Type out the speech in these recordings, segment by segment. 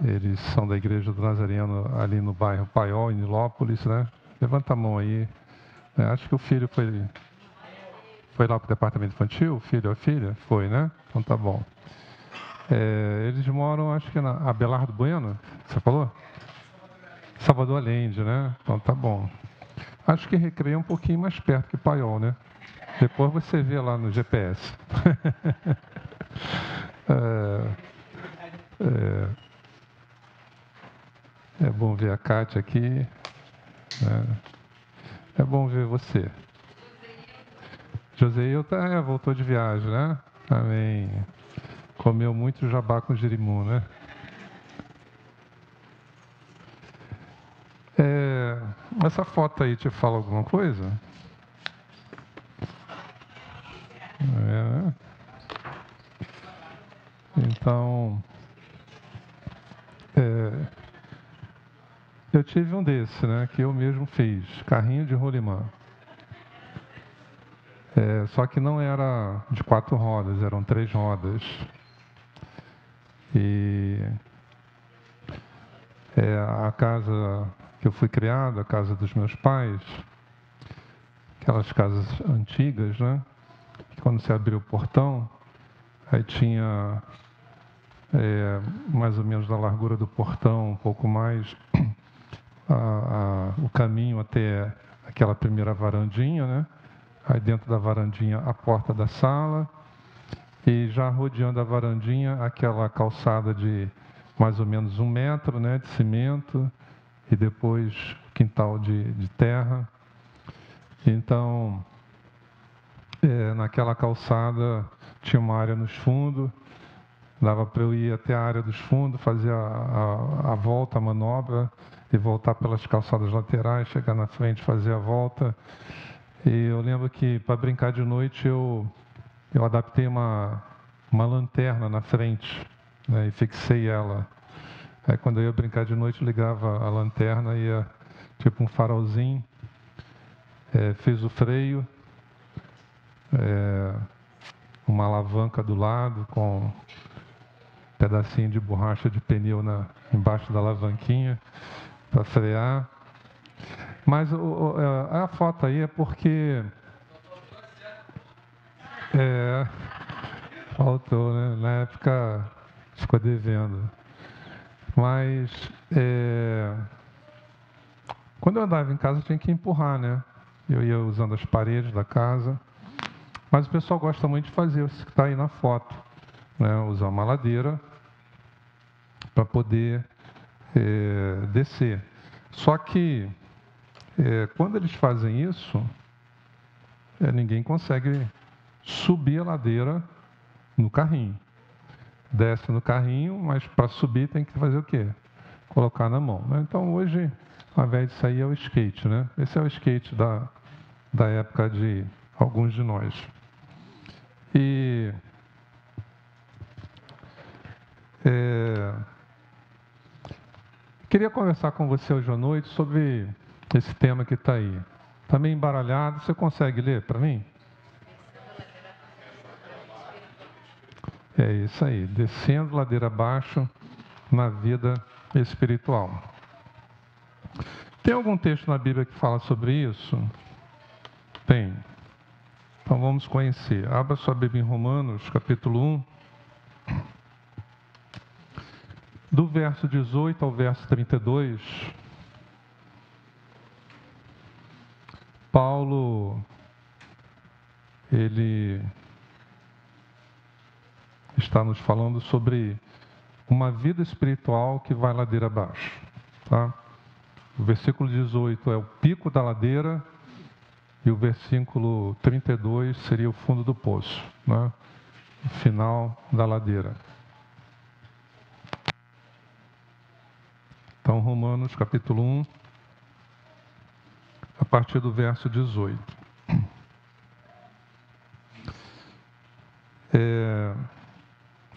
Eles são da Igreja do Nazareno ali no bairro Paiol, em Nilópolis, né? Levanta a mão aí. Acho que o filho foi lá para o departamento infantil, o filho ou a filha? Foi, né? Então tá bom. Eles moram, acho que na Abelardo Bueno, você falou? Salvador Allende, né? Então tá bom. Acho que Recreio é um pouquinho mais perto que Paiol, né? Depois você vê lá no GPS. É bom ver a Kátia aqui. É bom ver você. Joseilton voltou de viagem, né? Amém. Comeu muito jabá com girimum, né? Essa foto aí te fala alguma coisa? Né? Então, eu tive um desse, né? Que eu mesmo fiz, carrinho de rolimã. Só que não era de 4 rodas, eram 3 rodas. E a casa que eu fui criado, a casa dos meus pais, aquelas casas antigas, né? Que quando você abriu o portão, aí tinha mais ou menos na largura do portão, um pouco mais, o caminho até aquela primeira varandinha, né? Aí dentro da varandinha a porta da sala e já rodeando a varandinha aquela calçada de mais ou menos 1 metro, né? De cimento e depois quintal de terra. Então, naquela calçada tinha uma área nos fundos, dava para eu ir até a área dos fundos, fazer a volta, a manobra, e voltar pelas calçadas laterais, chegar na frente, fazer a volta. E eu lembro que para brincar de noite eu adaptei uma lanterna na frente, né, e fixei ela. Aí quando eu ia brincar de noite, ligava a lanterna, ia tipo um farolzinho, fiz o freio, uma alavanca do lado com um pedacinho de borracha de pneu embaixo da alavanquinha para frear. Mas a foto aí é porque faltou, né? Na época ficou devendo. Mas quando eu andava em casa eu tinha que empurrar, né? Eu ia usando as paredes da casa. Mas o pessoal gosta muito de fazer isso que está aí na foto, né? Usar uma ladeira para poder descer. Só que quando eles fazem isso, ninguém consegue subir a ladeira no carrinho. Desce no carrinho, mas para subir tem que fazer o quê? Colocar na mão, né? Então hoje, ao invés disso aí, é o skate, né? Esse é o skate da época de alguns de nós. E queria conversar com você hoje à noite sobre esse tema que está aí. Está meio embaralhado, você consegue ler para mim? É isso aí, descendo ladeira abaixo na vida espiritual. Tem algum texto na Bíblia que fala sobre isso? Tem. Então vamos conhecer. Abra sua Bíblia em Romanos, capítulo 1. Do verso 18 ao verso 32, Paulo, ele está nos falando sobre uma vida espiritual que vai ladeira abaixo, tá? O versículo 18 é o pico da ladeira e o versículo 32 seria o fundo do poço, né? O final da ladeira. Então, Romanos capítulo 1, a partir do verso 18.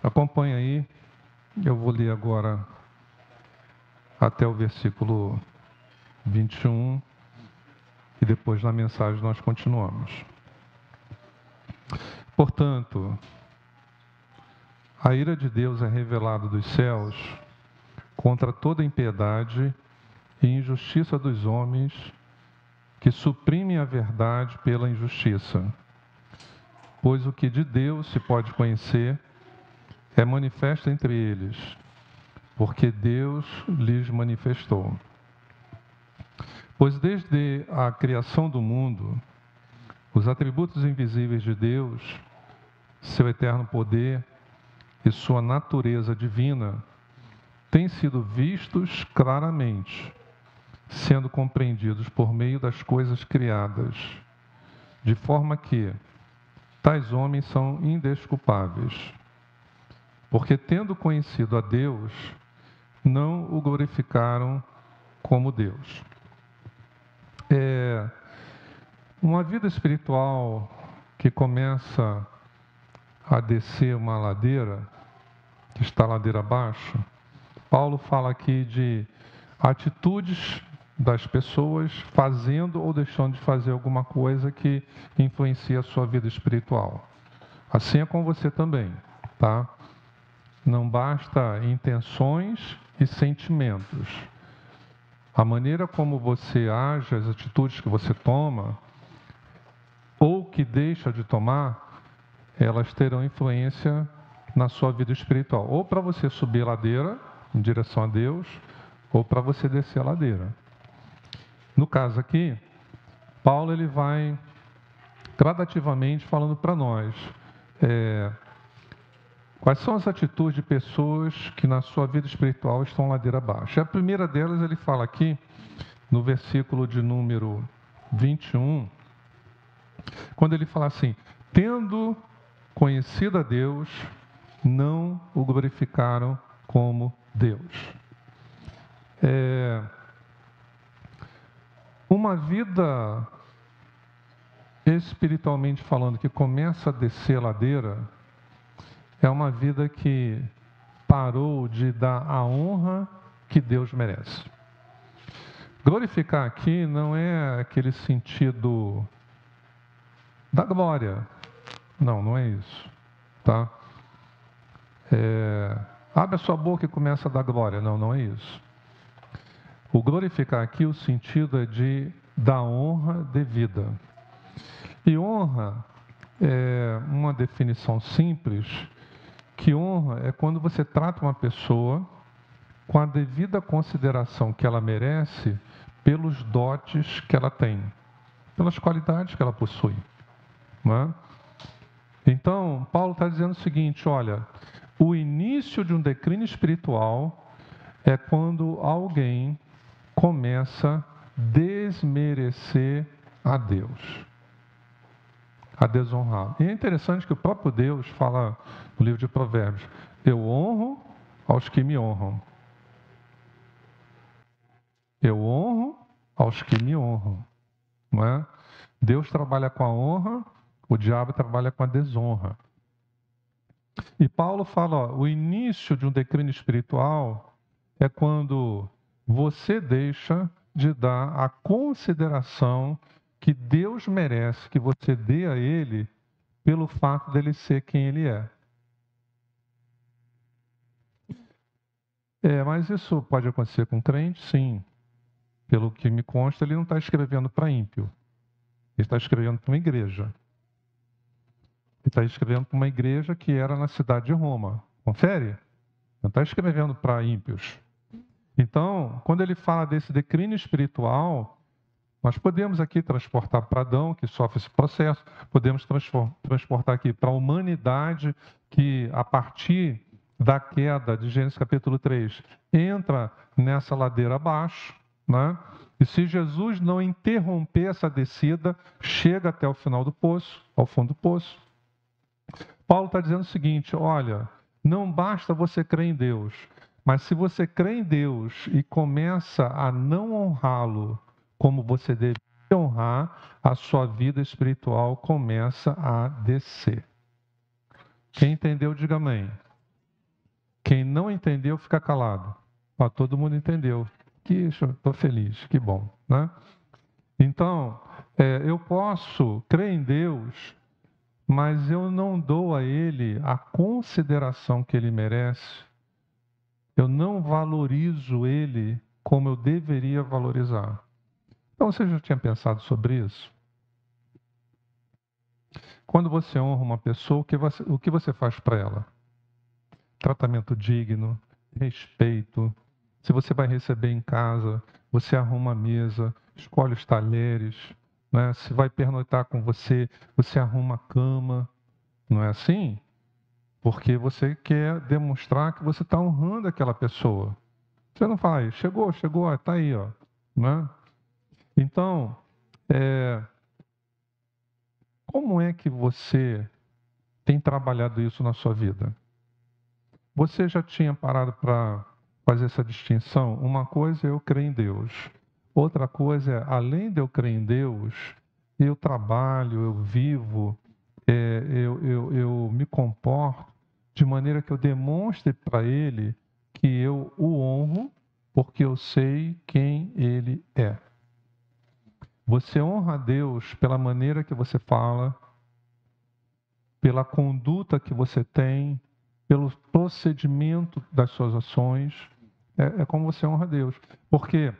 Acompanha aí, eu vou ler agora até o versículo 21 e depois na mensagem nós continuamos. Portanto, a ira de Deus é revelada dos céus contra toda impiedade e injustiça dos homens que suprimem a verdade pela injustiça. Pois o que de Deus se pode conhecer é manifesto entre eles, porque Deus lhes manifestou. Pois desde a criação do mundo, os atributos invisíveis de Deus, seu eterno poder e sua natureza divina, têm sido vistos claramente, sendo compreendidos por meio das coisas criadas, de forma que tais homens são indesculpáveis, porque tendo conhecido a Deus, não o glorificaram como Deus. Uma vida espiritual que começa a descer uma ladeira, que está ladeira abaixo, Paulo fala aqui de atitudes das pessoas fazendo ou deixando de fazer alguma coisa que influencia a sua vida espiritual. Assim é com você também, tá? Não basta intenções e sentimentos. A maneira como você age, as atitudes que você toma, ou que deixa de tomar, elas terão influência na sua vida espiritual. Ou para você subir a ladeira em direção a Deus, ou para você descer a ladeira. No caso aqui, Paulo ele vai gradativamente falando para nós quais são as atitudes de pessoas que na sua vida espiritual estão ladeira abaixo. A primeira delas ele fala aqui no versículo de número 21, quando ele fala assim: tendo conhecido a Deus, não o glorificaram como Deus. Uma vida, espiritualmente falando, que começa a descer a ladeira, é uma vida que parou de dar a honra que Deus merece. Glorificar aqui não é aquele sentido da glória. Não, não é isso. Tá? Abre a sua boca e começa a dar glória. Não, não é isso. O glorificar aqui, o sentido é de dar honra devida. E honra é uma definição simples, que honra é quando você trata uma pessoa com a devida consideração que ela merece pelos dotes que ela tem, pelas qualidades que ela possui. Não é? Então, Paulo está dizendo o seguinte: olha, o início de um declínio espiritual é quando alguém começa a desmerecer a Deus, a desonrar. E é interessante que o próprio Deus fala no livro de Provérbios: eu honro aos que me honram. Eu honro aos que me honram. Não é? Deus trabalha com a honra, o diabo trabalha com a desonra. E Paulo fala, ó, o início de um declínio espiritual é quando você deixa de dar a consideração que Deus merece que você dê a Ele pelo fato dele ser quem Ele é. Mas isso pode acontecer com crente? Sim. Pelo que me consta, ele não está escrevendo para ímpio. Ele está escrevendo para uma igreja. Ele está escrevendo para uma igreja que era na cidade de Roma. Confere? Não está escrevendo para ímpios. Então, quando ele fala desse declínio espiritual, nós podemos aqui transportar para Adão, que sofre esse processo, podemos transportar aqui para a humanidade, que a partir da queda de Gênesis capítulo 3, entra nessa ladeira abaixo, né? E se Jesus não interromper essa descida, chega até o final do poço, ao fundo do poço. Paulo está dizendo o seguinte: olha, não basta você crer em Deus, mas se você crê em Deus e começa a não honrá-lo como você deve honrar, a sua vida espiritual começa a descer. Quem entendeu, diga amém. Quem não entendeu, fica calado. Ó, todo mundo entendeu. Estou feliz, que bom, né? Então, eu posso crer em Deus, mas eu não dou a Ele a consideração que Ele merece Eu não valorizo ele como eu deveria valorizar. Então, você já tinha pensado sobre isso? Quando você honra uma pessoa, o que você faz para ela? Tratamento digno, respeito. Se você vai receber em casa, você arruma a mesa, escolhe os talheres, né? Se vai pernoitar com você, você arruma a cama. Não é assim? Porque você quer demonstrar que você está honrando aquela pessoa. Você não fala, chegou, está aí, ó. Né? Então, como é que você tem trabalhado isso na sua vida? Você já tinha parado para fazer essa distinção? Uma coisa é eu crer em Deus. Outra coisa é, além de eu crer em Deus, eu trabalho, eu vivo, eu me comporto de maneira que eu demonstre para Ele que eu o honro, porque eu sei quem Ele é. Você honra a Deus pela maneira que você fala, pela conduta que você tem, pelo procedimento das suas ações. É como você honra a Deus. Porque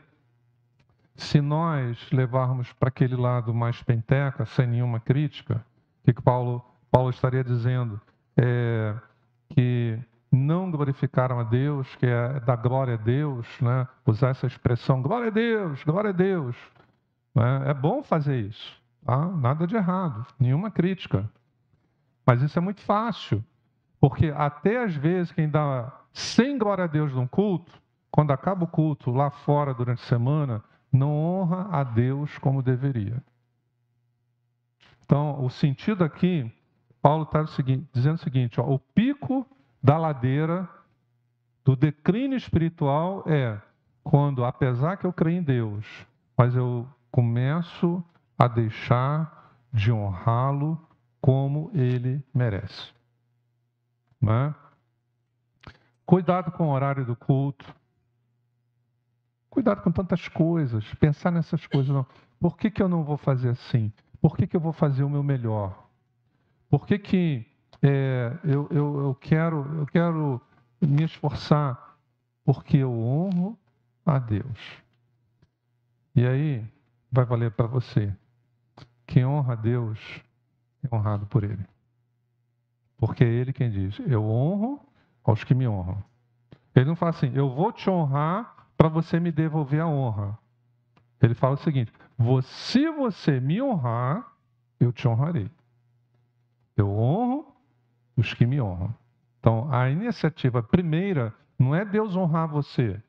se nós levarmos para aquele lado mais penteca, sem nenhuma crítica, o que Paulo estaria dizendo? Que não glorificaram a Deus, que é dar glória a Deus, né? Usar essa expressão, glória a Deus, glória a Deus. É bom fazer isso, tá? Nada de errado, nenhuma crítica. Mas isso é muito fácil, porque até às vezes quem dá 100 glória a Deus num culto, quando acaba o culto lá fora durante a semana, não honra a Deus como deveria. Então, o sentido aqui, Paulo está dizendo o seguinte, ó, o pico da ladeira do declínio espiritual é quando, apesar que eu creio em Deus, mas eu começo a deixar de honrá-lo como ele merece. Não é? Cuidado com o horário do culto. Cuidado com tantas coisas. Pensar nessas coisas. Não. Por que eu não vou fazer assim? Por que eu vou fazer o meu melhor? Por que eu quero me esforçar? Porque eu honro a Deus. E aí vai valer para você. Quem honra a Deus é honrado por Ele. Porque é Ele quem diz, eu honro aos que me honram. Ele não fala assim, eu vou te honrar para você me devolver a honra. Ele fala o seguinte, se você me honrar, eu te honrarei. Eu honro os que me honram. Então, a iniciativa primeira não é Deus honrar você,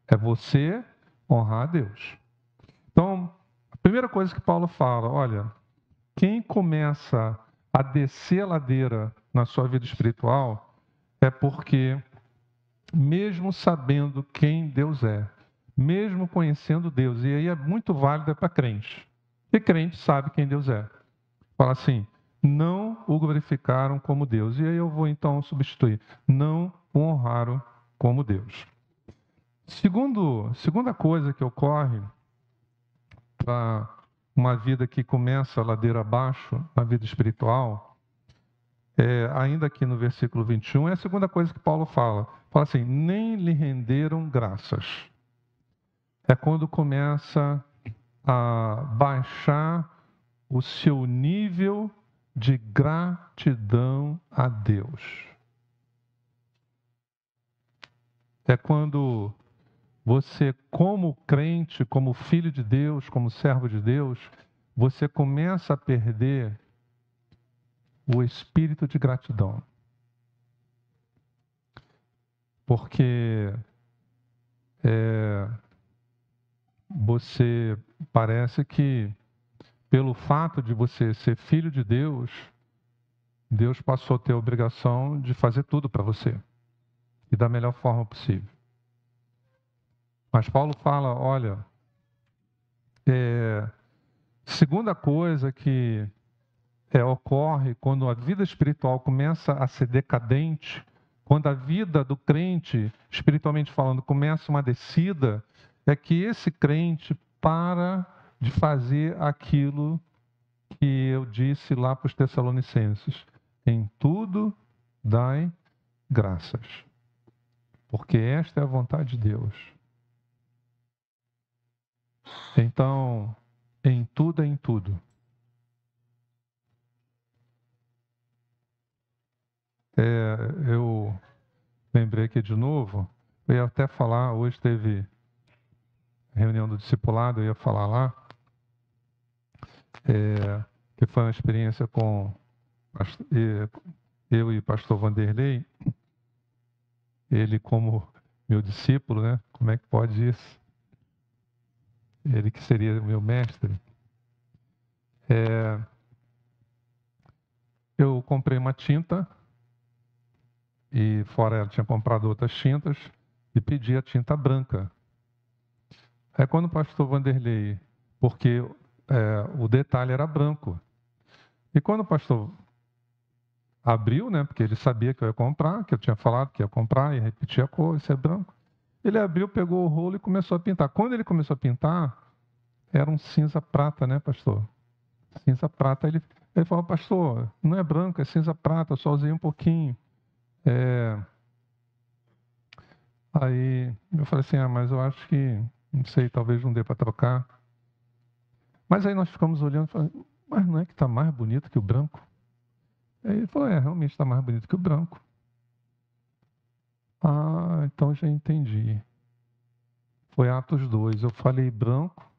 é você honrar a Deus. Então, a primeira coisa que Paulo fala, olha, quem começa a descer a ladeira na sua vida espiritual é porque, mesmo sabendo quem Deus é, mesmo conhecendo Deus, e aí é muito válido para crente, e crente sabe quem Deus é. Fala assim, não o glorificaram como Deus. E aí eu vou então substituir, não o honraram como Deus. Segunda coisa que ocorre para uma vida que começa a ladeira abaixo, na vida espiritual, ainda aqui no versículo 21, é a segunda coisa que Paulo fala. Fala assim, nem lhe renderam graças. É quando começa a baixar o seu nível de gratidão a Deus. É quando você, como crente, como filho de Deus, como servo de Deus, você começa a perder o espírito de gratidão. Porque você parece que, pelo fato de você ser filho de Deus, Deus passou a ter a obrigação de fazer tudo para você e da melhor forma possível. Mas Paulo fala, olha, segunda coisa que ocorre quando a vida espiritual começa a ser decadente, quando a vida do crente, espiritualmente falando, começa uma descida, é que esse crente para de fazer aquilo que eu disse lá para os Tessalonicenses. Em tudo dai graças. porque esta é a vontade de Deus. Então, em tudo é em tudo. Eu lembrei aqui de novo, eu ia até falar, hoje teve reunião do discipulado, eu ia falar lá, que foi uma experiência com eu e pastor Vanderlei, ele como meu discípulo, né? Como é que pode isso? Ele que seria meu mestre. Eu comprei uma tinta, e fora ela tinha comprado outras tintas, e pedi a tinta branca. Aí quando o pastor Vanderlei, porque o detalhe era branco, e quando o pastor abriu, né, porque ele sabia que eu ia comprar, que eu tinha falado que ia comprar, e repetir a cor, isso é branco, ele abriu, pegou o rolo e começou a pintar. Quando ele começou a pintar, era um cinza prata, né, pastor? Cinza prata. Ele falou, pastor, não é branco, é cinza prata, eu só usei um pouquinho. Aí eu falei assim, mas eu acho que, não sei, talvez não dê para trocar. Mas aí nós ficamos olhando e falando, mas não é que está mais bonito que o branco? Aí ele falou, realmente está mais bonito que o branco. Ah, então já entendi. Foi Atos 2. Eu falei branco,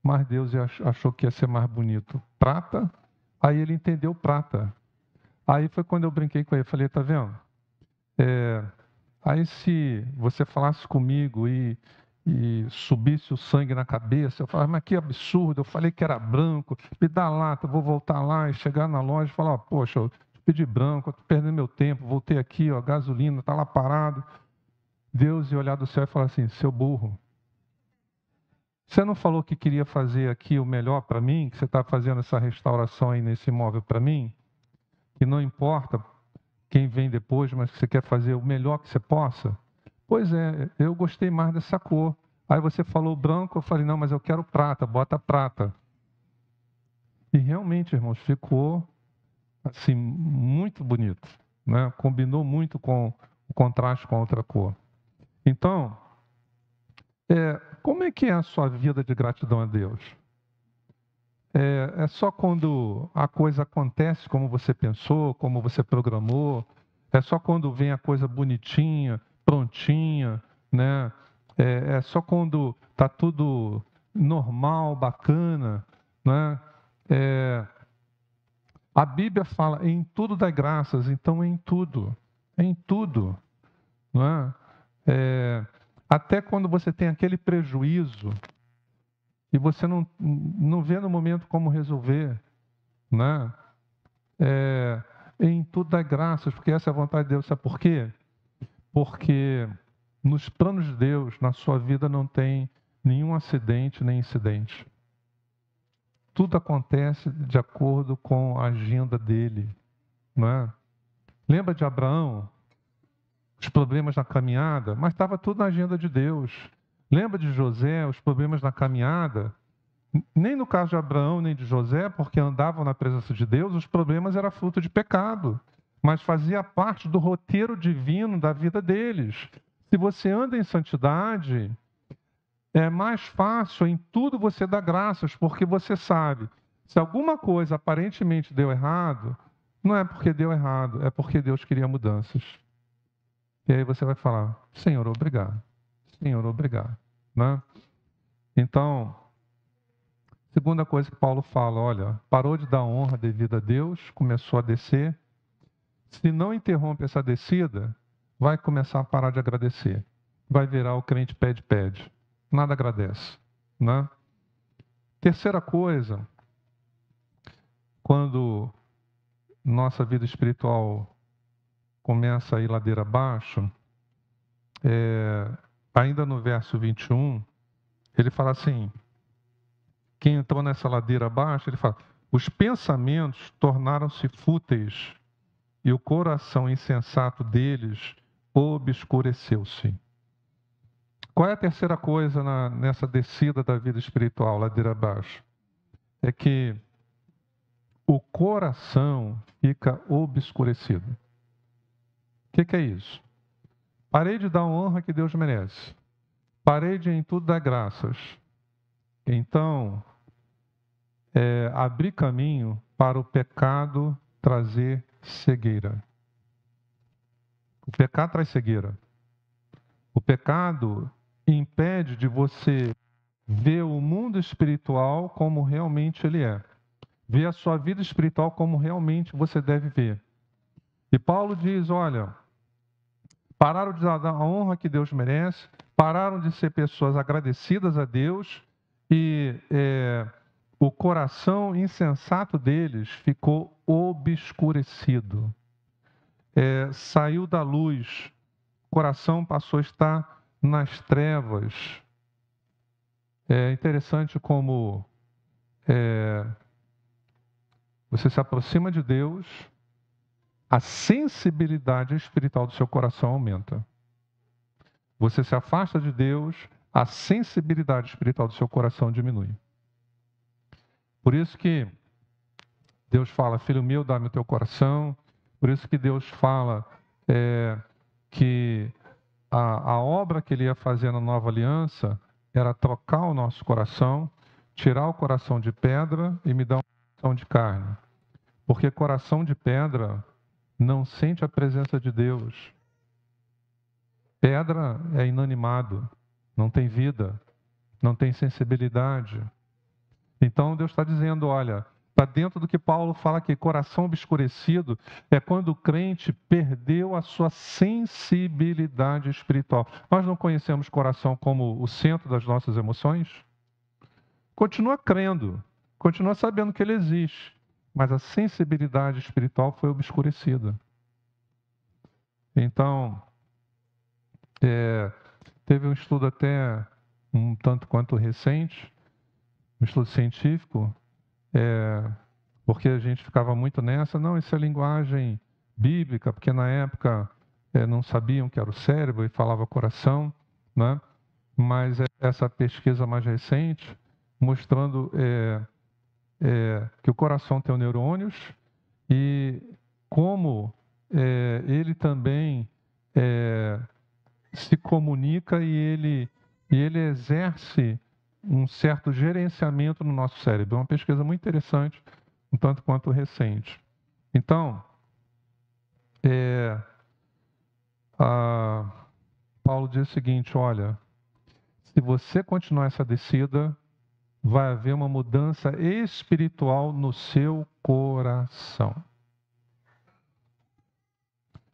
mas Deus achou que ia ser mais bonito prata. Aí ele entendeu prata. Aí foi quando eu brinquei com ele. Falei, tá vendo? Aí se você falasse comigo e subisse o sangue na cabeça, eu falava, mas que absurdo, eu falei que era branco, me dá lata, eu vou voltar lá e chegar na loja e falar, poxa, eu pedi branco, eu tô perdendo meu tempo, voltei aqui, ó, gasolina, tá lá parado. Deus ia olhar do céu e falar assim, seu burro, você não falou que queria fazer aqui o melhor para mim, que você está fazendo essa restauração aí nesse imóvel para mim? Que não importa quem vem depois, mas que você quer fazer o melhor que você possa? Pois é, eu gostei mais dessa cor. Aí você falou branco, eu falei, não, mas eu quero prata, bota prata. E realmente, irmãos, ficou assim, muito bonito, né? Combinou muito com o contraste com a outra cor. Então, como é que é a sua vida de gratidão a Deus? É só quando a coisa acontece como você pensou, como você programou? É só quando vem a coisa bonitinha, prontinha, né? É só quando está tudo normal, bacana, né? A Bíblia fala em tudo dai graças, então em tudo, não é? Até quando você tem aquele prejuízo e você não vê no momento como resolver, né? Em tudo dá graças, porque essa é a vontade de Deus. Sabe por quê? Porque nos planos de Deus, na sua vida, não tem nenhum acidente nem incidente. Tudo acontece de acordo com a agenda dele, não é? Lembra de Abraão? Os problemas na caminhada, mas estava tudo na agenda de Deus. Lembra de José, os problemas na caminhada? Nem no caso de Abraão nem de José, porque andavam na presença de Deus, os problemas eram fruto de pecado, mas fazia parte do roteiro divino da vida deles. Se você anda em santidade, é mais fácil, em tudo você dar graças, porque você sabe, se alguma coisa aparentemente deu errado, não é porque deu errado, é porque Deus queria mudanças. E aí você vai falar, Senhor, obrigado. Senhor, obrigado. Né? Então, segunda coisa que Paulo fala, olha, parou de dar honra devida a Deus, começou a descer. Se não interrompe essa descida, vai começar a parar de agradecer. Vai virar o crente pede. Nada agradece. Né? Terceira coisa, quando nossa vida espiritual começa a ir ladeira abaixo, ainda no verso 21, ele fala assim, quem entrou nessa ladeira abaixo, ele fala, os pensamentos tornaram-se fúteis e o coração insensato deles obscureceu-se. Qual é a terceira coisa nessa descida da vida espiritual, ladeira abaixo? É que o coração fica obscurecido. O que é isso? Parei de dar a honra que Deus merece. Parei de em tudo dar graças. Então, abri caminho para o pecado trazer cegueira. O pecado traz cegueira. O pecado impede de você ver o mundo espiritual como realmente ele é. Ver a sua vida espiritual como realmente você deve ver. E Paulo diz, olha, pararam de dar a honra que Deus merece, pararam de ser pessoas agradecidas a Deus e o coração insensato deles ficou obscurecido. Saiu da luz, o coração passou a estar nas trevas. É interessante como você se aproxima de Deus, a sensibilidade espiritual do seu coração aumenta. Você se afasta de Deus, a sensibilidade espiritual do seu coração diminui. Por isso que Deus fala, filho meu, dá-me o teu coração. Por isso que Deus fala que a obra que Ele ia fazer na nova aliança era trocar o nosso coração, tirar o coração de pedra e me dar um coração de carne. Porque coração de pedra não sente a presença de Deus. Pedra é inanimado, não tem vida, não tem sensibilidade. Então Deus está dizendo, olha, está dentro do que Paulo fala aqui, coração obscurecido é quando o crente perdeu a sua sensibilidade espiritual. Nós não conhecemos coração como o centro das nossas emoções? Continua crendo, continua sabendo que ele existe, mas a sensibilidade espiritual foi obscurecida. Então, teve um estudo até um tanto quanto recente, um estudo científico, porque a gente ficava muito nessa, não, isso é linguagem bíblica, porque na época não sabiam que era o cérebro e falava coração, né? Mas essa pesquisa mais recente, mostrando que o coração tem neurônios e como ele também se comunica e ele exerce um certo gerenciamento no nosso cérebro. É uma pesquisa muito interessante, um tanto quanto recente. Então, Paulo diz o seguinte, olha, se você continuar essa descida, vai haver uma mudança espiritual no seu coração.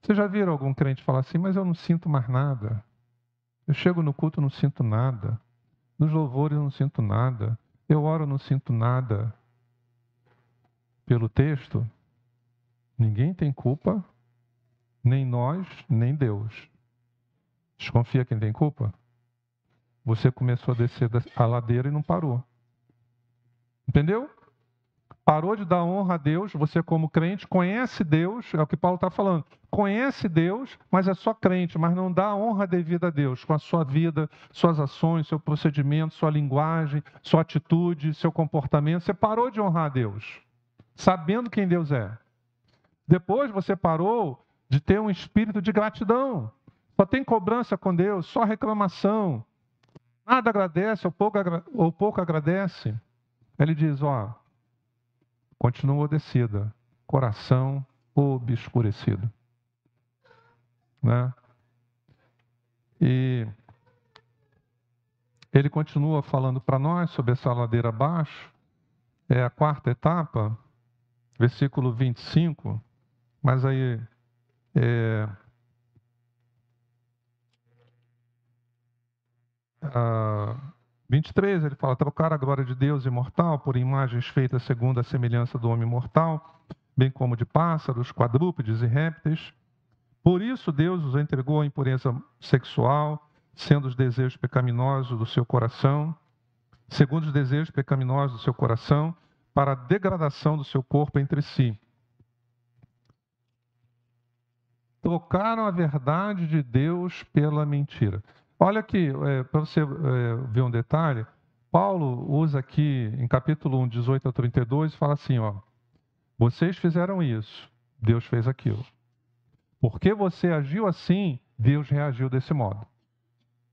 Vocês já viram algum crente falar assim, mas eu não sinto mais nada. Eu chego no culto e não sinto nada. Nos louvores eu não sinto nada. Eu oro e não sinto nada. Pelo texto, ninguém tem culpa, nem nós, nem Deus. Desconfia quem tem culpa? Você começou a descer a ladeira e não parou. Entendeu? Parou de dar honra a Deus, você como crente conhece Deus, é o que Paulo está falando. Conhece Deus, mas é só crente, mas não dá honra devida a Deus com a sua vida, suas ações, seu procedimento, sua linguagem, sua atitude, seu comportamento. Você parou de honrar a Deus, sabendo quem Deus é. Depois você parou de ter um espírito de gratidão. Só tem cobrança com Deus, só reclamação. Nada agradece ou pouco agradece. Ele diz, continua descida, coração obscurecido. Né? E ele continua falando para nós sobre essa ladeira abaixo, é a quarta etapa, versículo 25, mas aí 23, ele fala, trocar a glória de Deus imortal por imagens feitas segundo a semelhança do homem mortal, bem como de pássaros, quadrúpedes e répteis. Por isso Deus os entregou à impureza sexual, sendo os desejos pecaminosos do seu coração, segundo os desejos pecaminosos do seu coração, para a degradação do seu corpo entre si. Trocaram a verdade de Deus pela mentira. Olha aqui, para você ver um detalhe, Paulo usa aqui em capítulo 1, 18 a 32, fala assim, vocês fizeram isso, Deus fez aquilo. Porque você agiu assim, Deus reagiu desse modo,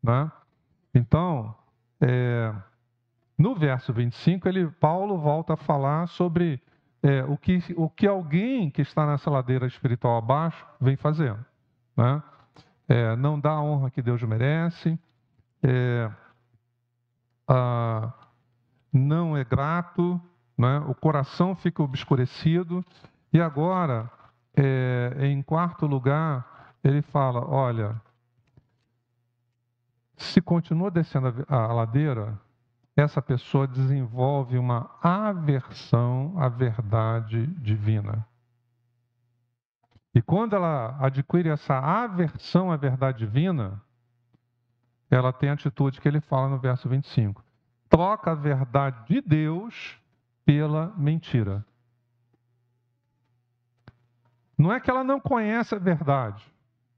né? Então, no verso 25, Paulo volta a falar sobre o que alguém que está nessa ladeira espiritual abaixo vem fazendo, né? Não dá a honra que Deus merece, não é grato, né? O coração fica obscurecido. E agora, em quarto lugar, ele fala, olha, se continua descendo a ladeira, essa pessoa desenvolve uma aversão à verdade divina. E quando ela adquire essa aversão à verdade divina, ela tem a atitude que ele fala no verso 25. Troca a verdade de Deus pela mentira. Não é que ela não conhece a verdade.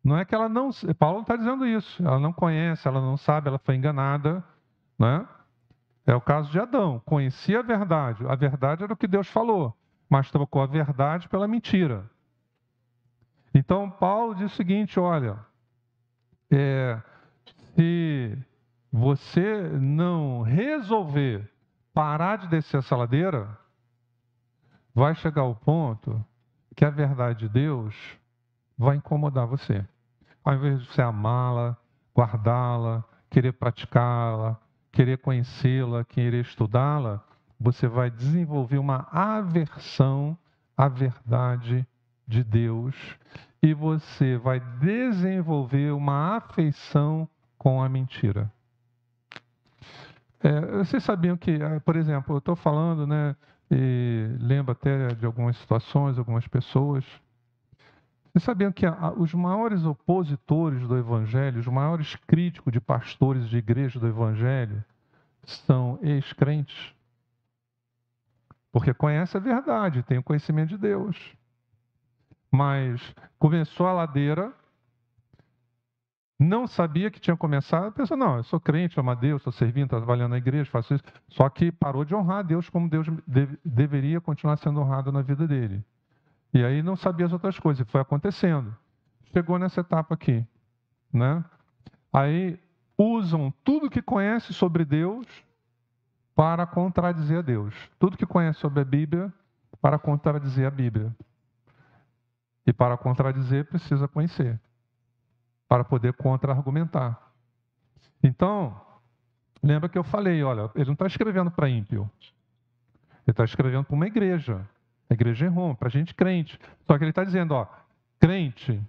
Não é que ela não... Paulo não está dizendo isso. Ela não conhece, ela não sabe, ela foi enganada, né? É o caso de Adão. Conhecia a verdade. A verdade era o que Deus falou, mas trocou a verdade pela mentira. Então, Paulo diz o seguinte, olha, se você não resolver parar de descer essa ladeira, vai chegar ao ponto que a verdade de Deus vai incomodar você. Ao invés de você amá-la, guardá-la, querer praticá-la, querer conhecê-la, querer estudá-la, você vai desenvolver uma aversão à verdade de Deus e você vai desenvolver uma afeição com a mentira. Vocês sabiam que, por exemplo, eu estou falando, né, e lembro até de algumas situações, algumas pessoas. Vocês sabiam que os maiores opositores do Evangelho, os maiores críticos de pastores de igreja do Evangelho, são ex-crentes? Porque conhece a verdade, tem o conhecimento de Deus. Mas começou a ladeira, não sabia que tinha começado, pensou, não, eu sou crente, amo a Deus, estou servindo, trabalhando na igreja, faço isso. Só que parou de honrar a Deus como Deus deveria continuar sendo honrado na vida dele. E aí não sabia as outras coisas, foi acontecendo. Chegou nessa etapa aqui, né? Aí usam tudo que conhece sobre Deus para contradizer a Deus. Tudo que conhece sobre a Bíblia para contradizer a Bíblia. E para contradizer precisa conhecer, para poder contra-argumentar. Então, lembra que eu falei, olha, ele não está escrevendo para ímpio. Ele está escrevendo para uma igreja. A igreja em Roma, para gente crente. Só que ele está dizendo, ó, crente,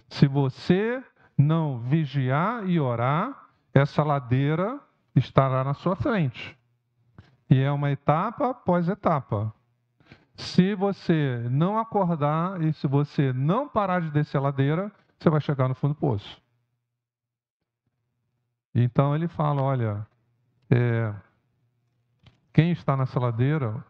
se você não vigiar e orar, essa ladeira estará na sua frente. E é uma etapa após etapa. Se você não acordar e se você não parar de descer a ladeira, você vai chegar no fundo do poço. Então ele fala, olha, quem está nessa ladeira,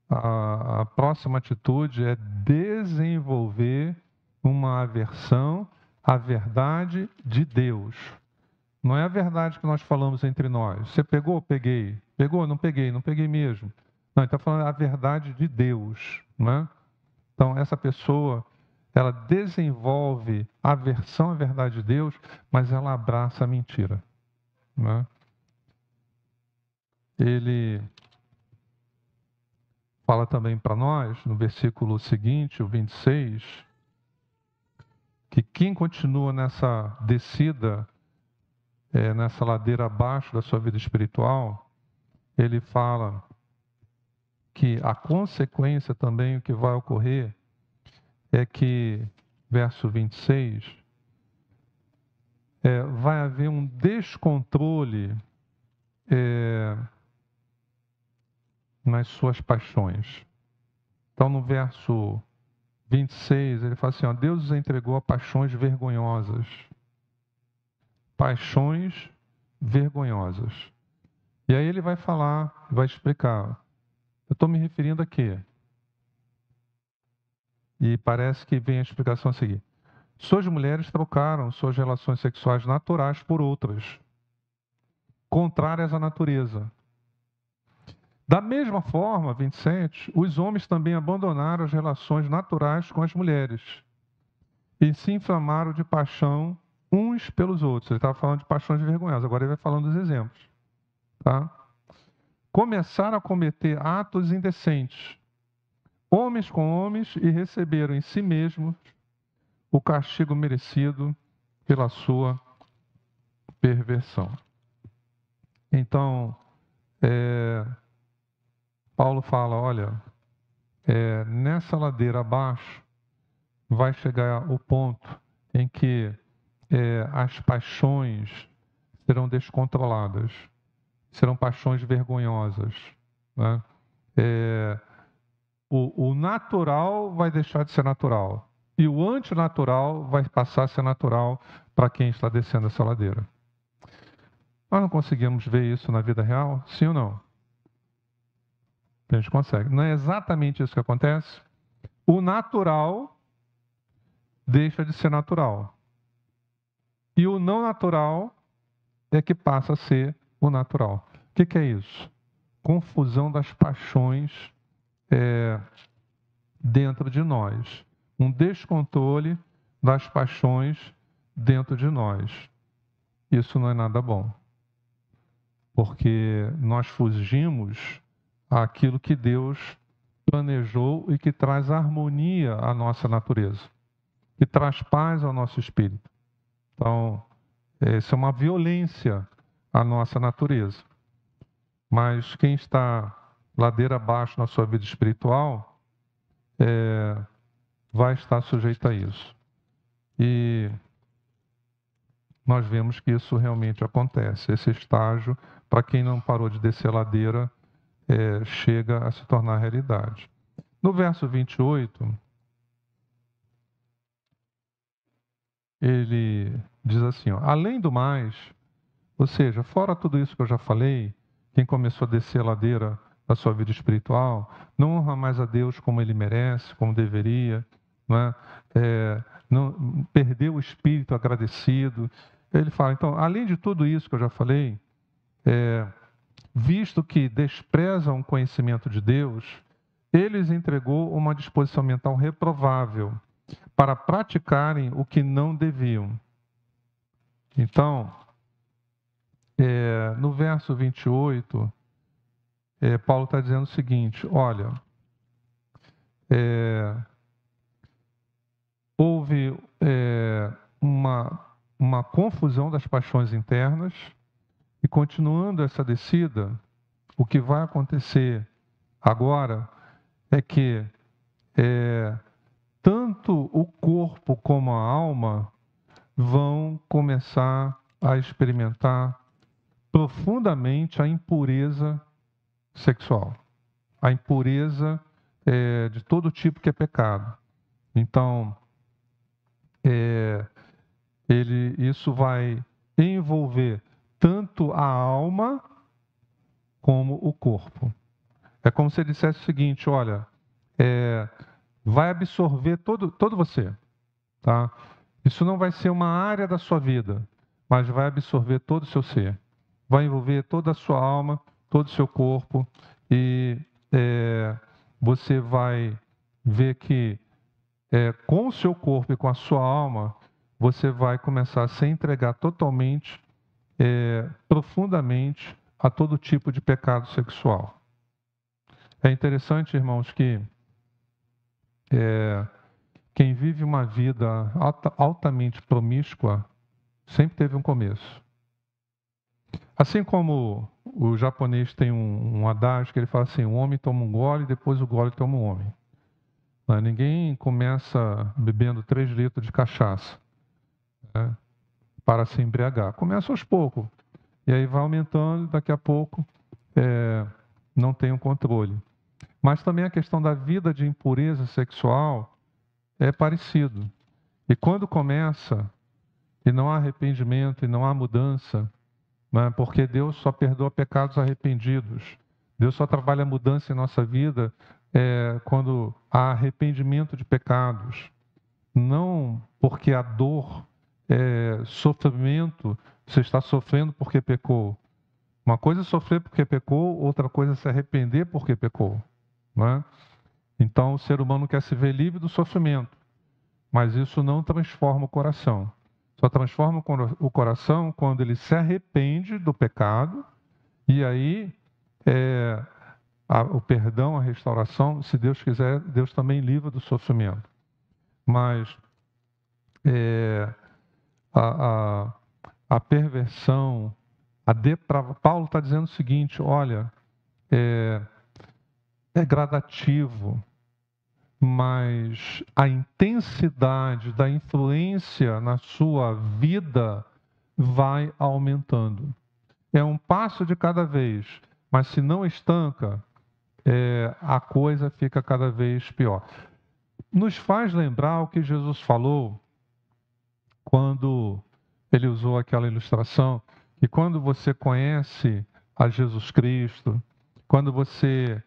a próxima atitude é desenvolver uma aversão à verdade de Deus. Não é a verdade que nós falamos entre nós. Você pegou? Peguei. Pegou? Não peguei. Não peguei mesmo. Não, ele está falando a verdade de Deus. Não é? Então, essa pessoa, ela desenvolve aversão à verdade de Deus, mas ela abraça a mentira. Não é? Ele fala também para nós, no versículo seguinte, o 26, que quem continua nessa descida, nessa ladeira abaixo da sua vida espiritual, ele fala que a consequência também, o que vai ocorrer, é que, verso 26, vai haver um descontrole nas suas paixões. Então, no verso 26, ele fala assim, ó, Deus os entregou a paixões vergonhosas. Paixões vergonhosas. E aí ele vai falar, vai explicar. Eu estou me referindo a quê? E parece que vem a explicação a seguir. Suas mulheres trocaram suas relações sexuais naturais por outras, contrárias à natureza. Da mesma forma, 27, os homens também abandonaram as relações naturais com as mulheres e se inflamaram de paixão uns pelos outros. Ele estava falando de paixões vergonhosas, agora ele vai falando dos exemplos. Tá? Começaram a cometer atos indecentes, homens com homens, e receberam em si mesmos o castigo merecido pela sua perversão. Então, Paulo fala, olha, nessa ladeira abaixo vai chegar o ponto em que as paixões serão descontroladas, serão paixões vergonhosas, né? O natural vai deixar de ser natural e o antinatural vai passar a ser natural para quem está descendo essa ladeira. Nós não conseguimos ver isso na vida real? Sim ou não? A gente consegue. Não é exatamente isso que acontece? O natural deixa de ser natural. E o não natural é que passa a ser o natural. O que é isso? Confusão das paixões dentro de nós. Um descontrole das paixões dentro de nós. Isso não é nada bom. Porque nós fugimos àquilo que Deus planejou e que traz harmonia à nossa natureza, que traz paz ao nosso espírito. Então, isso é uma violência à nossa natureza. Mas quem está ladeira abaixo na sua vida espiritual vai estar sujeito a isso. E nós vemos que isso realmente acontece. Esse estágio, para quem não parou de descer a ladeira, chega a se tornar realidade. No verso 28, ele diz assim, ó, além do mais, ou seja, fora tudo isso que eu já falei, quem começou a descer a ladeira da sua vida espiritual, não honra mais a Deus como ele merece, como deveria, não é? Não, perdeu o espírito agradecido. Ele fala, então, além de tudo isso que eu já falei, visto que desprezam o conhecimento de Deus, ele lhes entregou uma disposição mental reprovável para praticarem o que não deviam. Então, no verso 28, Paulo está dizendo o seguinte, olha, houve uma confusão das paixões internas e continuando essa descida, o que vai acontecer agora é que tanto o corpo como a alma vão começar a experimentar profundamente a impureza sexual, a impureza de todo tipo que é pecado. Então, isso vai envolver tanto a alma como o corpo. É como se ele dissesse o seguinte, olha, vai absorver todo você, tá? Isso não vai ser uma área da sua vida, mas vai absorver todo o seu ser. Vai envolver toda a sua alma, todo o seu corpo, e você vai ver que com o seu corpo e com a sua alma, você vai começar a se entregar totalmente, profundamente, a todo tipo de pecado sexual. É interessante, irmãos, que quem vive uma vida altamente promíscua sempre teve um começo. Assim como o japonês tem um adágio que ele fala assim, o homem toma um gole, depois o gole toma um homem. Ninguém começa bebendo 3 litros de cachaça, né, para se embriagar. Começa aos poucos. E aí vai aumentando, daqui a pouco não tem um controle. Mas também a questão da vida de impureza sexual é parecido. E quando começa, e não há arrependimento, e não há mudança, né, porque Deus só perdoa pecados arrependidos. Deus só trabalha mudança em nossa vida quando há arrependimento de pecados. Não porque a dor, sofrimento, você está sofrendo porque pecou. Uma coisa é sofrer porque pecou, outra coisa é se arrepender porque pecou. Né? Então, o ser humano quer se ver livre do sofrimento, mas isso não transforma o coração. Só transforma o coração quando ele se arrepende do pecado e aí o perdão, a restauração, se Deus quiser, Deus também livra do sofrimento. Mas a perversão, Paulo está dizendo o seguinte, olha, é gradativo, mas a intensidade da influência na sua vida vai aumentando. É um passo de cada vez, mas se não estanca, a coisa fica cada vez pior. Nos faz lembrar o que Jesus falou quando ele usou aquela ilustração, que quando você conhece a Jesus Cristo, quando você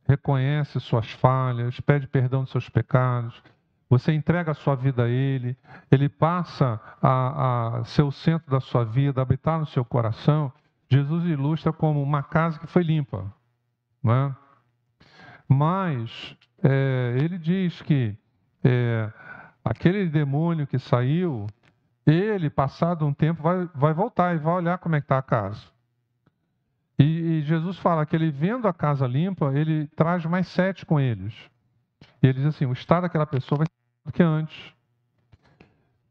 reconhece suas falhas, pede perdão dos seus pecados, você entrega a sua vida a Ele, Ele passa a ser o centro da sua vida, a habitar no seu coração. Jesus ilustra como uma casa que foi limpa, não é? Mas ele diz que aquele demônio que saiu, ele, passado um tempo, vai voltar e vai olhar como é que está a casa. E Jesus fala que ele, vendo a casa limpa, ele traz mais 7 com eles. E ele diz assim, o estado daquela pessoa vai ser melhor do que antes.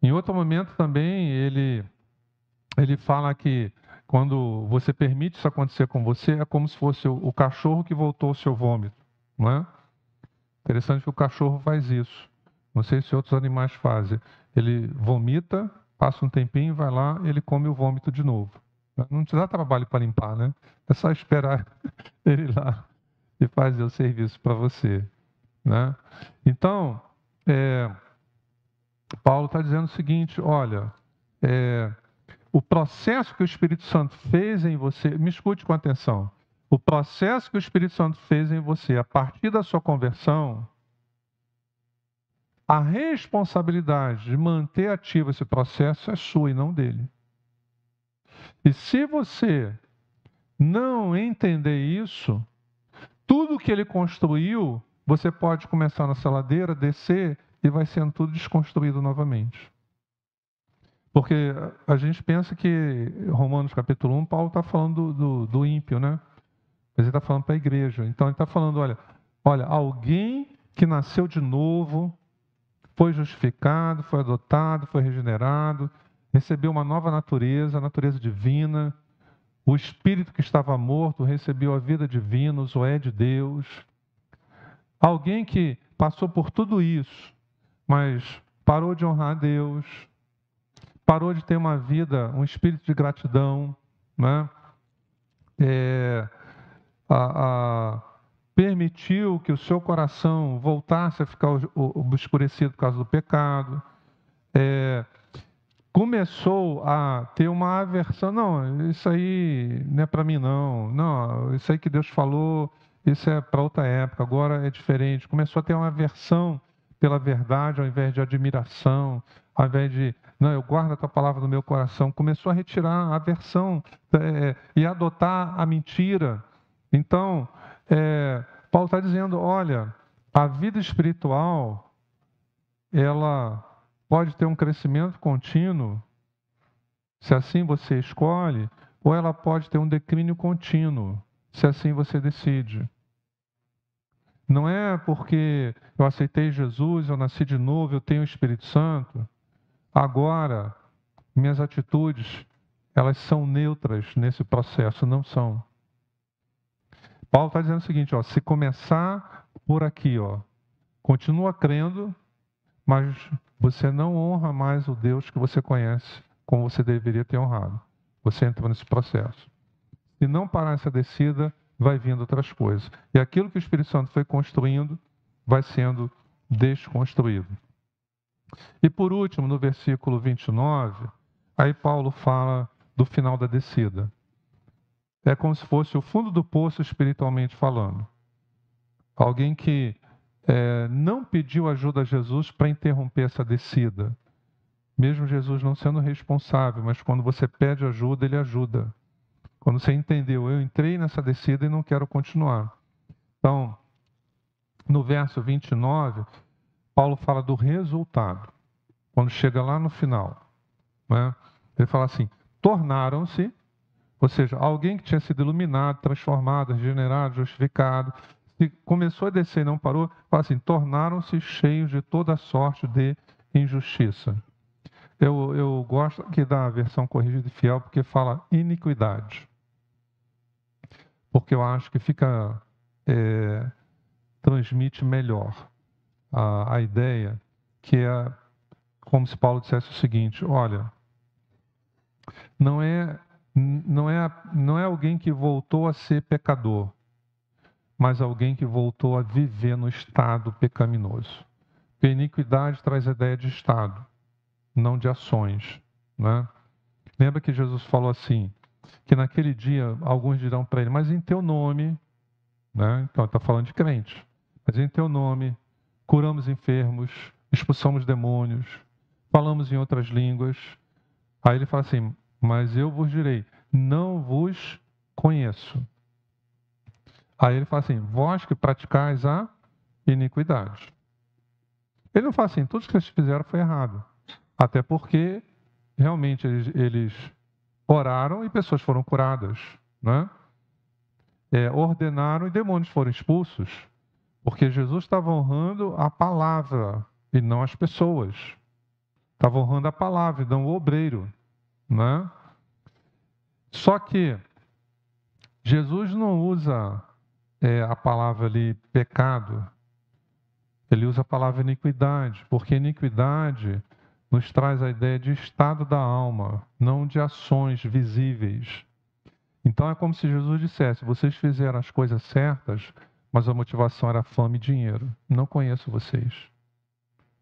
Em outro momento também, ele fala que quando você permite isso acontecer com você, é como se fosse o cachorro que voltou ao seu vômito, não é? Interessante que o cachorro faz isso. Não sei se outros animais fazem. Ele vomita, passa um tempinho, vai lá, ele come o vômito de novo. Não te dá trabalho para limpar, né? É só esperar ele ir lá e fazer o serviço para você, né? Então, Paulo está dizendo o seguinte, olha, o processo que o Espírito Santo fez em você, me escute com atenção, o processo que o Espírito Santo fez em você a partir da sua conversão, a responsabilidade de manter ativo esse processo é sua e não dele. E se você não entender isso, tudo que ele construiu, você pode começar nessa ladeira, descer e vai sendo tudo desconstruído novamente. Porque a gente pensa que, Romanos capítulo 1, Paulo está falando do ímpio, né? Mas ele está falando para a igreja. Então ele está falando, olha, alguém que nasceu de novo, foi justificado, foi adotado, foi regenerado, recebeu uma nova natureza, a natureza divina. O espírito que estava morto recebeu a vida divina, o Zoé de Deus. Alguém que passou por tudo isso, mas parou de honrar a Deus, parou de ter uma vida, um espírito de gratidão, né? Permitiu que o seu coração voltasse a ficar obscurecido por causa do pecado, começou a ter uma aversão, não, isso aí não é para mim não, isso aí que Deus falou, isso é para outra época, agora é diferente. Começou a ter uma aversão pela verdade ao invés de admiração, ao invés de, não, eu guardo a tua palavra no meu coração. Começou a retirar a aversão e adotar a mentira. Então, Paulo está dizendo, olha, a vida espiritual, ela pode ter um crescimento contínuo, se assim você escolhe, ou ela pode ter um declínio contínuo, se assim você decide. Não é porque eu aceitei Jesus, eu nasci de novo, eu tenho o Espírito Santo, agora minhas atitudes, elas são neutras nesse processo, não são. Paulo está dizendo o seguinte, se começar por aqui, continua crendo, mas você não honra mais o Deus que você conhece como você deveria ter honrado. Você entrou nesse processo. Se não parar essa descida, vai vindo outras coisas. E aquilo que o Espírito Santo foi construindo, vai sendo desconstruído. E por último, no versículo 29, aí Paulo fala do final da descida. É como se fosse o fundo do poço espiritualmente falando. Alguém que não pediu ajuda a Jesus para interromper essa descida. Mesmo Jesus não sendo responsável, mas quando você pede ajuda, ele ajuda. Quando você entendeu, eu entrei nessa descida e não quero continuar. Então, no verso 29, Paulo fala do resultado. Quando chega lá no final, né? Ele fala assim, tornaram-se, ou seja, alguém que tinha sido iluminado, transformado, regenerado, justificado, se começou a descer e não parou, fala assim, tornaram-se cheios de toda sorte de injustiça. Eu gosto aqui da versão corrigida e fiel, porque fala iniquidade. Porque eu acho que fica, transmite melhor a ideia, que é como se Paulo dissesse o seguinte, olha, não é alguém que voltou a ser pecador, mas alguém que voltou a viver no estado pecaminoso. Porque iniquidade traz a ideia de estado, não de ações, né? Lembra que Jesus falou assim, que naquele dia alguns dirão para ele, mas em teu nome, né? Então está falando de crente, mas em teu nome curamos enfermos, expulsamos demônios, falamos em outras línguas. Aí ele fala assim, mas eu vos direi, não vos conheço. Aí ele fala assim, vós que praticais a iniquidade. Ele não fala assim, tudo que vocês fizeram foi errado. Até porque realmente eles oraram e pessoas foram curadas, né? Ordenaram e demônios foram expulsos, porque Jesus estava honrando a palavra e não as pessoas. Estava honrando a palavra e não o obreiro, né? Só que Jesus não usa a palavra ali pecado, ele usa a palavra iniquidade, porque iniquidade nos traz a ideia de estado da alma, não de ações visíveis. Então é como se Jesus dissesse, vocês fizeram as coisas certas, mas a motivação era fome e dinheiro. Não conheço vocês.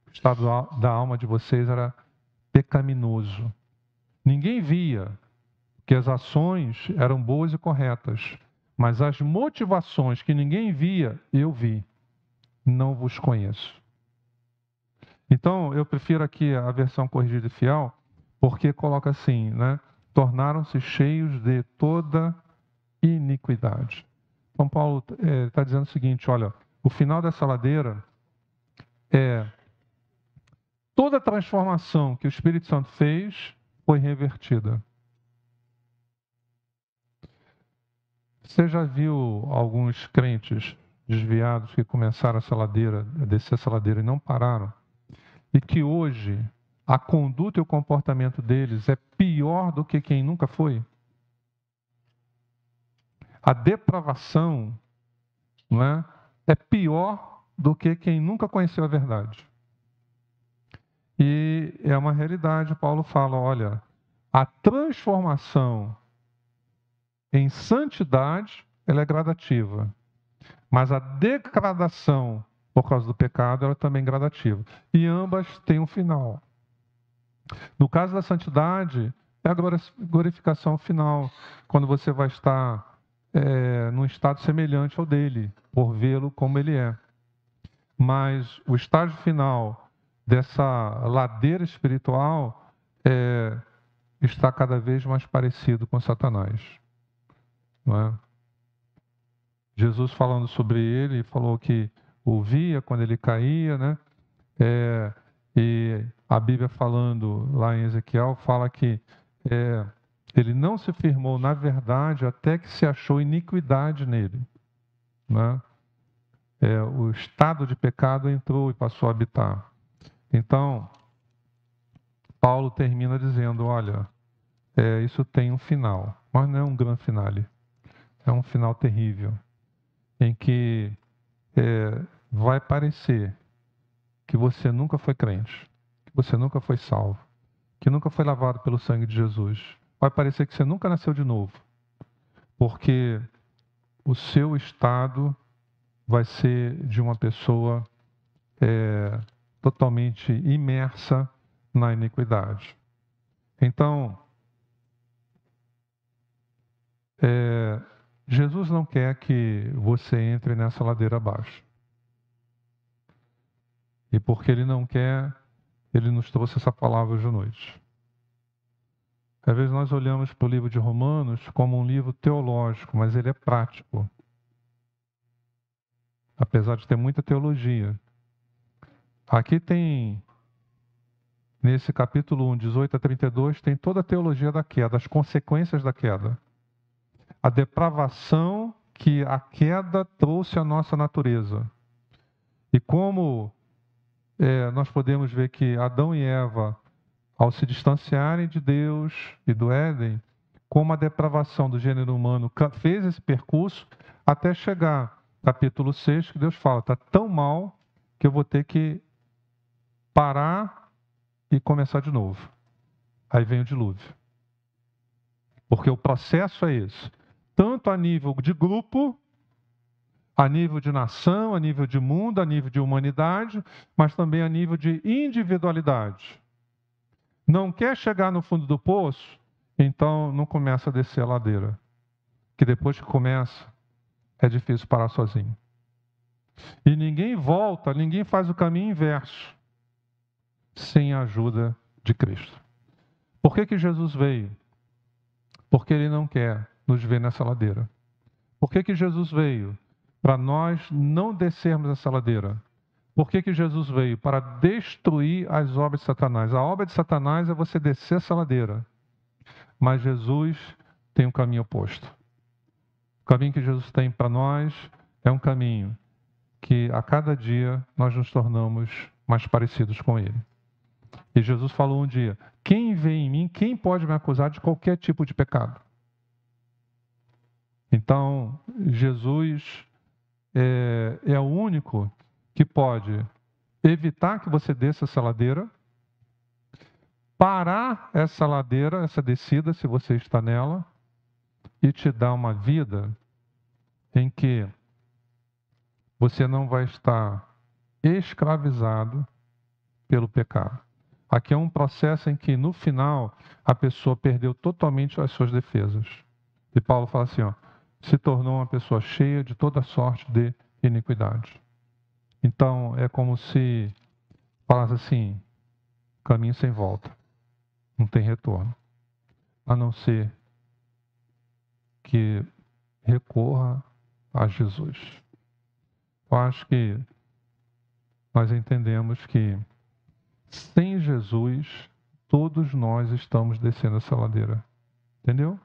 O estado da alma de vocês era pecaminoso. Ninguém via que as ações eram boas e corretas, mas as motivações que ninguém via, eu vi. Não vos conheço. Então, eu prefiro aqui a versão corrigida e fiel, porque coloca assim, né? Tornaram-se cheios de toda iniquidade. Então, Paulo está dizendo o seguinte, olha, o final dessa ladeira é toda a transformação que o Espírito Santo fez foi revertida. Você já viu alguns crentes desviados que começaram essa ladeira, a descer essa ladeira e não pararam? E que hoje a conduta e o comportamento deles é pior do que quem nunca foi? A depravação, não é pior do que quem nunca conheceu a verdade. E é uma realidade, Paulo fala, olha, a transformação em santidade, ela é gradativa. Mas a degradação por causa do pecado, ela também é gradativa. E ambas têm um final. No caso da santidade, é a glorificação final, quando você vai estar num estado semelhante ao dele, por vê-lo como ele é. Mas o estágio final dessa ladeira espiritual está cada vez mais parecido com Satanás. Não é? Jesus falando sobre ele, falou que o via quando ele caía, né? E a Bíblia falando lá em Ezequiel, fala que ele não se firmou na verdade até que se achou iniquidade nele. Né? O estado de pecado entrou e passou a habitar. Então, Paulo termina dizendo, olha, isso tem um final, mas não é um grande finale. É um final terrível, em que vai parecer que você nunca foi crente, que você nunca foi salvo, que nunca foi lavado pelo sangue de Jesus. Vai parecer que você nunca nasceu de novo, porque o seu estado vai ser de uma pessoa totalmente imersa na iniquidade. Então, Jesus não quer que você entre nessa ladeira abaixo. E porque Ele não quer, Ele nos trouxe essa palavra hoje à noite. Às vezes nós olhamos para o livro de Romanos como um livro teológico, mas ele é prático. Apesar de ter muita teologia. Aqui tem nesse capítulo 1, 18 a 32, tem toda a teologia da queda, as consequências da queda. A depravação que a queda trouxe à nossa natureza. E como nós podemos ver que Adão e Eva, ao se distanciarem de Deus e do Éden, como a depravação do gênero humano fez esse percurso até chegar, capítulo 6, que Deus fala, está tão mal que eu vou ter que parar e começar de novo. Aí vem o dilúvio. Porque o processo é esse. Tanto a nível de grupo, a nível de nação, a nível de mundo, a nível de humanidade, mas também a nível de individualidade. Não quer chegar no fundo do poço? Então não começa a descer a ladeira. Que depois que começa, é difícil parar sozinho. E ninguém volta, ninguém faz o caminho inverso sem a ajuda de Cristo. Por que Jesus veio? Porque Ele não quer nos ver nessa ladeira. Por que Jesus veio? Para nós não descermos essa ladeira. Por que Jesus veio? Para destruir as obras de Satanás. A obra de Satanás é você descer essa ladeira. Mas Jesus tem um caminho oposto. O caminho que Jesus tem para nós é um caminho que a cada dia nós nos tornamos mais parecidos com Ele. E Jesus falou um dia, quem vê em mim, quem pode me acusar de qualquer tipo de pecado? Então, Jesus é o único que pode evitar que você desça essa ladeira, parar essa ladeira, essa descida, se você está nela, e te dar uma vida em que você não vai estar escravizado pelo pecado. Aqui é um processo em que, no final, a pessoa perdeu totalmente as suas defesas. E Paulo fala assim, se tornou uma pessoa cheia de toda sorte de iniquidade. Então, é como se falasse assim, caminho sem volta. Não tem retorno. A não ser que recorra a Jesus. Eu acho que nós entendemos que sem Jesus, todos nós estamos descendo essa ladeira. Entendeu?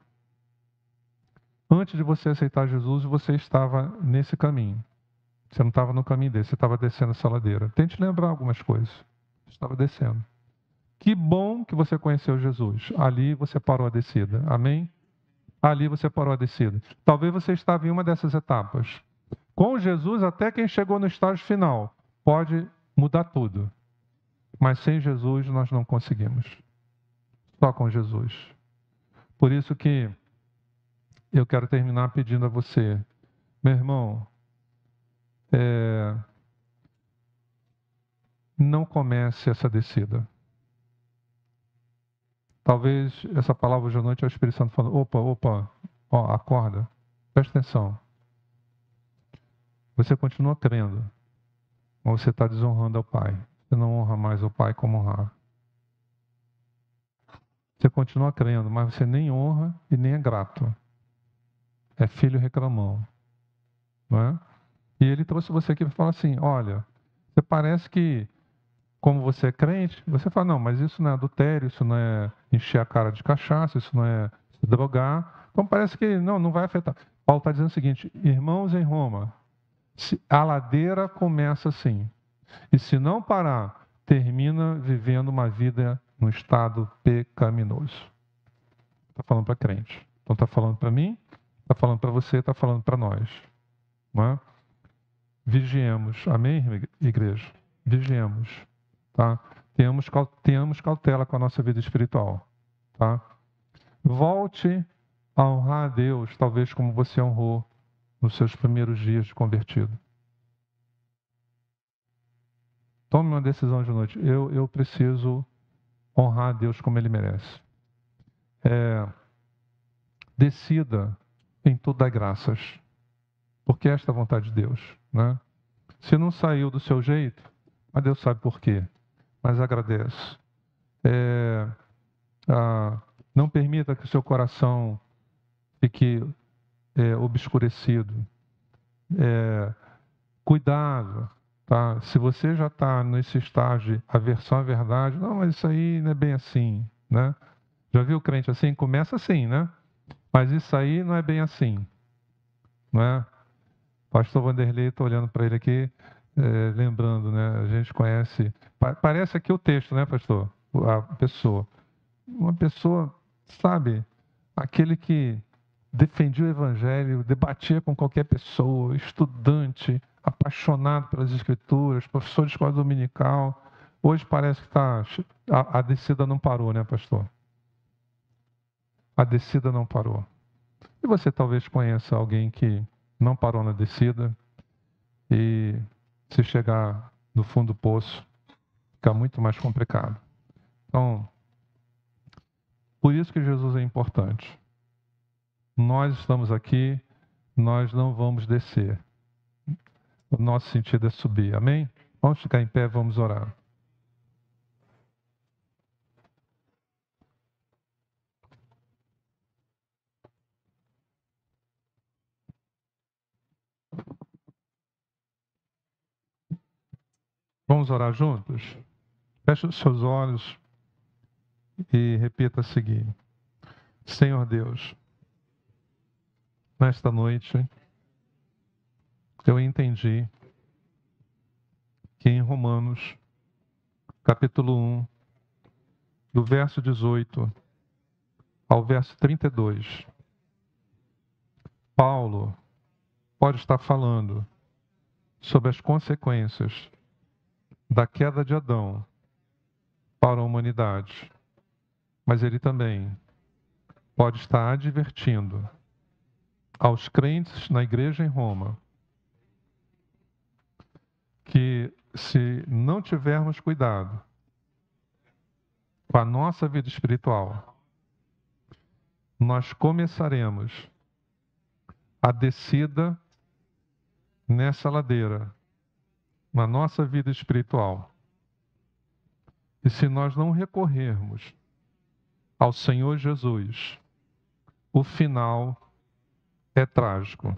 Antes de você aceitar Jesus, você estava nesse caminho. Você não estava no caminho dele, você estava descendo essa ladeira. Tente lembrar algumas coisas. Você estava descendo. Que bom que você conheceu Jesus. Ali você parou a descida. Amém? Ali você parou a descida. Talvez você estava em uma dessas etapas. Com Jesus, até quem chegou no estágio final pode mudar tudo. Mas sem Jesus nós não conseguimos. Só com Jesus. Por isso que eu quero terminar pedindo a você, meu irmão, não comece essa descida. Talvez essa palavra hoje à noite é o Espírito Santo falando, opa, acorda, presta atenção. Você continua crendo, mas você está desonrando ao Pai. Você não honra mais o Pai como honrar. Você continua crendo, mas você nem honra e nem é grato. É filho reclamão. Não é? E ele trouxe você aqui para falar assim, olha, você parece que, como você é crente, você fala, não, mas isso não é adultério, isso não é encher a cara de cachaça, isso não é se drogar. Então parece que não vai afetar. Paulo está dizendo o seguinte, irmãos em Roma, a ladeira começa assim. E se não parar, termina vivendo uma vida num estado pecaminoso. Está falando para crente. Então está falando para mim, está falando para você, está falando para nós. Não é? Vigiemos. Amém, igreja? Vigiemos. Tá? Tenhamos cautela com a nossa vida espiritual. Tá? Volte a honrar a Deus, talvez como você honrou nos seus primeiros dias de convertido. Tome uma decisão de noite. Eu preciso honrar a Deus como Ele merece. Decida em tudo dar graças. Porque esta é a vontade de Deus. Né? Se não saiu do seu jeito, mas Deus sabe por quê. Mas agradeça. Não permita que o seu coração fique obscurecido. Cuidado Tá? Se você já está nesse estágio de aversão à verdade, não, mas isso aí não é bem assim, né? Já viu o crente assim? Começa assim, né? Mas isso aí não é bem assim, não é? Pastor Vanderlei, estou olhando para ele aqui, lembrando, né? A gente conhece, parece aqui o texto, né, pastor? A pessoa. Uma pessoa, sabe, aquele que defendia o evangelho, debatia com qualquer pessoa, estudante, apaixonado pelas escrituras, professor de escola dominical. Hoje parece que a descida não parou, né, pastor? A descida não parou. E você talvez conheça alguém que não parou na descida e se chegar no fundo do poço, fica muito mais complicado. Então, por isso que Jesus é importante. Nós estamos aqui, nós não vamos descer. O nosso sentido é subir. Amém? Vamos ficar em pé, vamos orar. Vamos orar juntos? Feche os seus olhos e repita a seguir. Senhor Deus, nesta noite eu entendi que em Romanos, capítulo 1, do verso 18 ao verso 32, Paulo pode estar falando sobre as consequências da queda de Adão para a humanidade, mas ele também pode estar advertindo aos crentes na igreja em Roma que, se não tivermos cuidado com a nossa vida espiritual, nós começaremos a descida nessa ladeira, na nossa vida espiritual. E se nós não recorrermos ao Senhor Jesus, o final é trágico.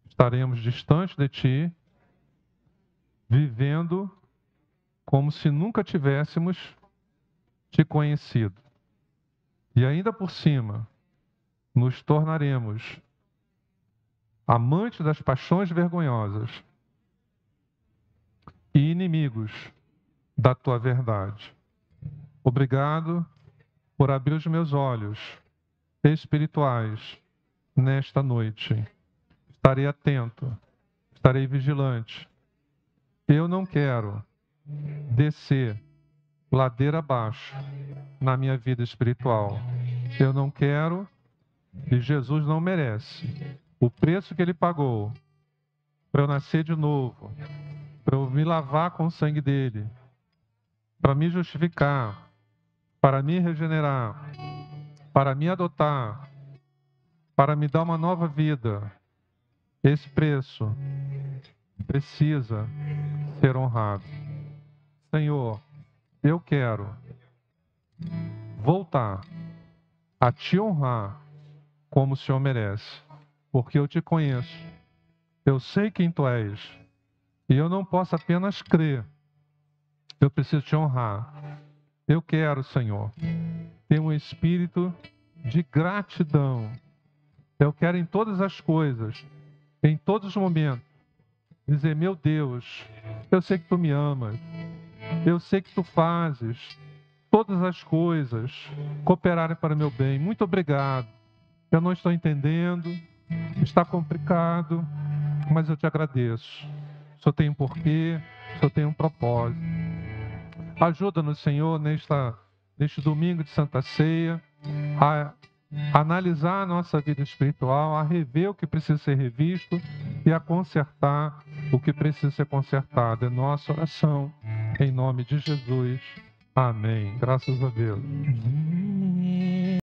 Estaremos distantes de Ti, vivendo como se nunca tivéssemos Te conhecido. E ainda por cima, nos tornaremos amantes das paixões vergonhosas e inimigos da Tua verdade. Obrigado por abrir os meus olhos espirituais nesta noite. Estarei atento, estarei vigilante. Eu não quero descer ladeira abaixo na minha vida espiritual. Eu não quero, e Jesus não merece, o preço que Ele pagou para eu nascer de novo, para eu me lavar com o sangue dEle, para me justificar, para me regenerar, para me adotar, para me dar uma nova vida. Esse preço precisa ser honrado. Senhor, eu quero voltar a Te honrar como o Senhor merece, porque eu Te conheço, eu sei quem Tu és, e eu não posso apenas crer, eu preciso Te honrar. Eu quero, Senhor, ter um espírito de gratidão. Eu quero em todas as coisas, em todos os momentos, dizer: meu Deus, eu sei que Tu me amas, eu sei que Tu fazes todas as coisas cooperarem para o meu bem. Muito obrigado. Eu não estou entendendo, está complicado, mas eu Te agradeço. O Senhor tem um porquê, o Senhor tem um propósito. Ajuda-nos, Senhor, neste domingo de Santa Ceia, a analisar a nossa vida espiritual, a rever o que precisa ser revisto e a consertar o que precisa ser consertado. É nossa oração, em nome de Jesus. Amém. Graças a Deus.